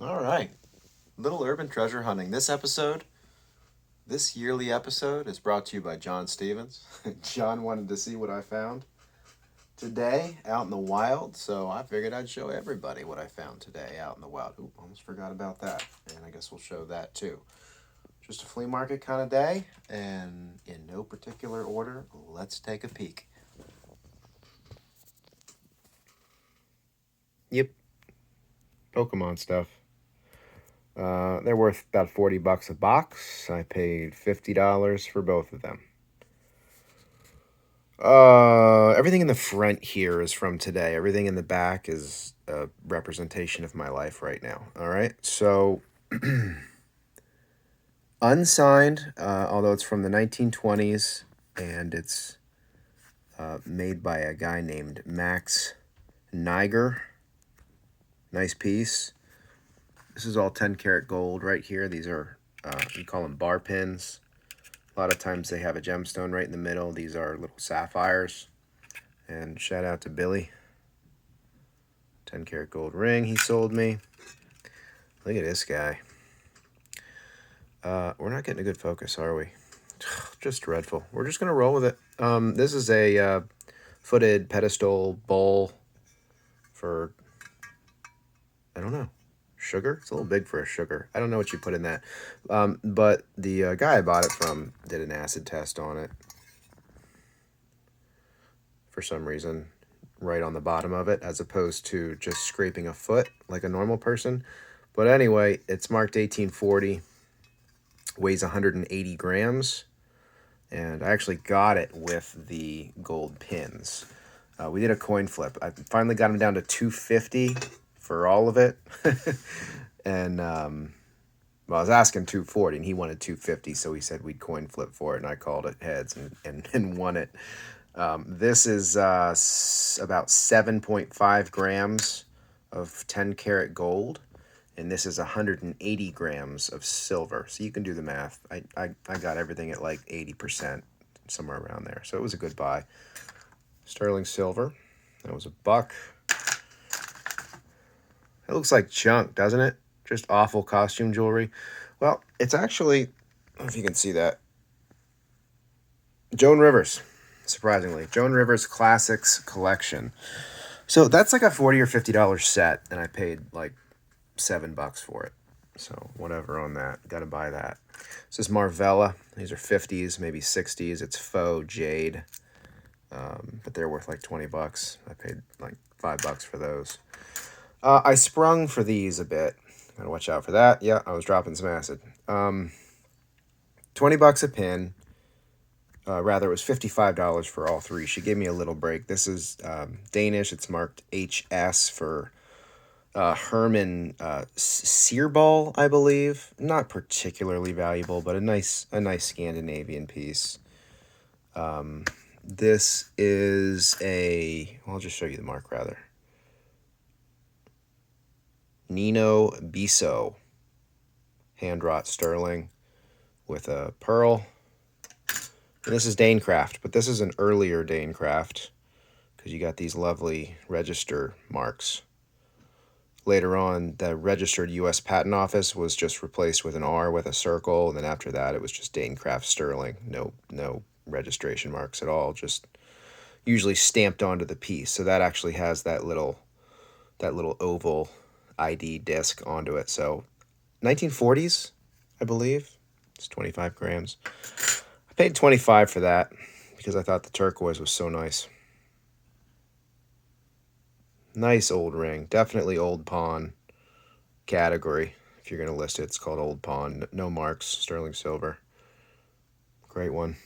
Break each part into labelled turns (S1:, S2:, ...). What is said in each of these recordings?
S1: All right. Little urban treasure hunting. This yearly episode, is brought to you by John Stevens. John wanted to see what I found today out in the wild, so I figured I'd show everybody what I found today out in the wild. Ooh, almost forgot about that. And I guess we'll show that too. Just a flea market kind of day, and in no particular order, let's take a peek. Yep, Pokemon stuff. They're worth about $40 a box. I paid $50 for both of them. Everything in the front here is from today. Everything in the back is a representation of my life right now. All right, so unsigned, although it's from the 1920s, and it's made by a guy named Max Niger. Nice piece. This is all 10 karat gold right here. These are, we call them bar pins. A lot of times they have a gemstone right in the middle. These are little sapphires. And shout out to Billy. 10 karat gold ring he sold me. Look at this guy. We're not getting a good focus, are we? Just dreadful. We're just going to roll with it. This is a footed pedestal bowl for, I don't know, sugar? It's a little big for a sugar. I don't know what you put in that. But the guy I bought it from did an acid test on it. For some reason, right on the bottom of it, as opposed to just scraping a foot like a normal person. But anyway, it's marked 1840, weighs 180 grams, and I actually got it with the gold pins. We did a coin flip. I finally got him down to 250 for all of it. And well, I was asking 240 and he wanted 250, so he said we'd coin flip for it, and I called it heads and won it. This is about 7.5 grams of 10 karat gold, and this is 180 grams of silver. So you can do the math. I got everything at like 80%, somewhere around there. So it was a good buy. Sterling silver. That was $1. It looks like junk, doesn't it? Just awful costume jewelry. Well, it's actually, I don't know if you can see that, Joan Rivers, surprisingly. Joan Rivers Classics Collection. So that's like a $40 or $50 set, and I paid like $7 for it. So whatever on that. Got to buy that. This is Marvella. These are 50s, maybe 60s. It's faux jade. But they're worth like $20. I paid like $5 for those. I sprung for these a bit. Gotta watch out for that. Yeah, I was dropping some acid. $20 a pin. Rather, it was $55 for all three. She gave me a little break. This is Danish. It's marked HS for Herman Searball, I believe. Not particularly valuable, but a nice Scandinavian piece. This is I'll just show you the mark rather. Nino Biso, hand-wrought sterling with a pearl. And this is Danecraft, but this is an earlier Danecraft because you got these lovely register marks. Later on, the registered U.S. Patent Office was just replaced with an R with a circle, and then after that, it was just Danecraft sterling. No registration marks at all, just usually stamped onto the piece. So that actually has that little oval ID disc onto it. So 1940s, I believe. It's 25 grams. I paid $25 for that because I thought the turquoise was so nice. Nice old ring. Definitely old pawn category. If you're going to list it, it's called old pawn. No marks. Sterling silver. Great one.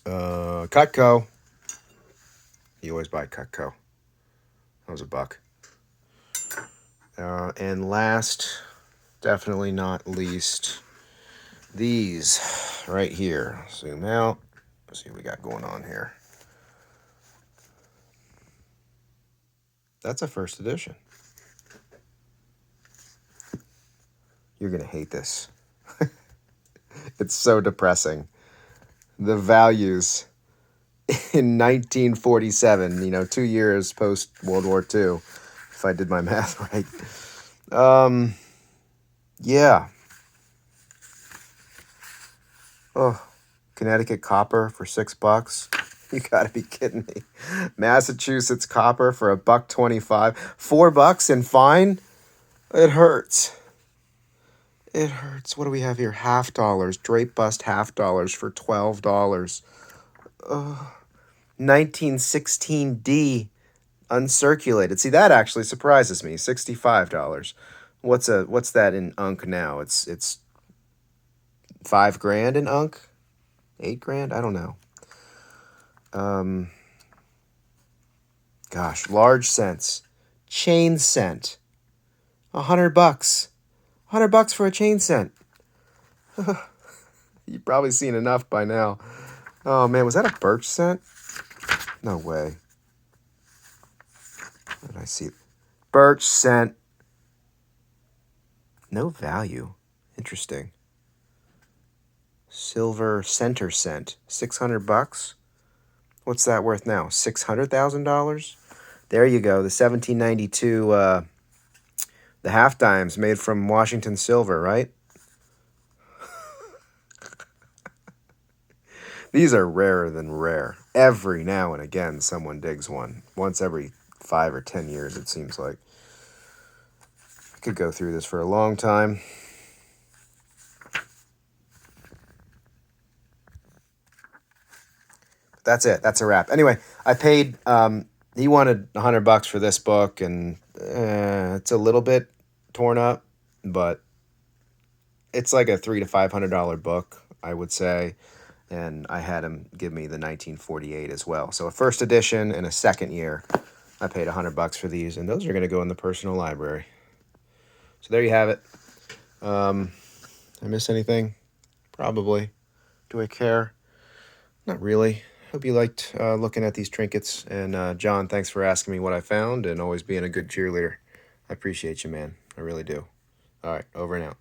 S1: Cutco. You always buy Cutco. That was $1. And last, definitely not least, these right here. Zoom out. Let's see what we got going on here. That's a first edition. You're going to hate this. It's so depressing. The values in 1947, 2 years post World War II, if I did my math right. Yeah. Oh, Connecticut copper for $6. You gotta be kidding me. Massachusetts copper for $1.25. $4 in fine? It hurts. It hurts. What do we have here? Half dollars. Drape bust half dollars for $12. 1916D uncirculated. See, that actually surprises me. $65. What's that in unk now? It's $5 in unk? $8? I don't know. Gosh, large cents. Chain cent. $100. $100 for a chain cent. You've probably seen enough by now. Oh man, was that a birch cent? No way. What did I see? Birch cent. No value. Interesting. Silver center cent. $600. What's that worth now? $600,000? There you go. The 1792, the half dimes made from Washington silver, right? These are rarer than rare. Every now and again, someone digs one. Once every 5 or 10 years, it seems like. I could go through this for a long time. That's it. That's a wrap. Anyway, I paid. He wanted $100 for this book, and it's a little bit torn up, but it's like a $300 to $500 book, I would say. And I had him give me the 1948 as well. So a first edition and a second year. I paid $100 for these, and those are going to go in the personal library. So there you have it. I miss anything? Probably. Do I care? Not really. Hope you liked looking at these trinkets. And John, thanks for asking me what I found and always being a good cheerleader. I appreciate you, man. I really do. All right, over and out.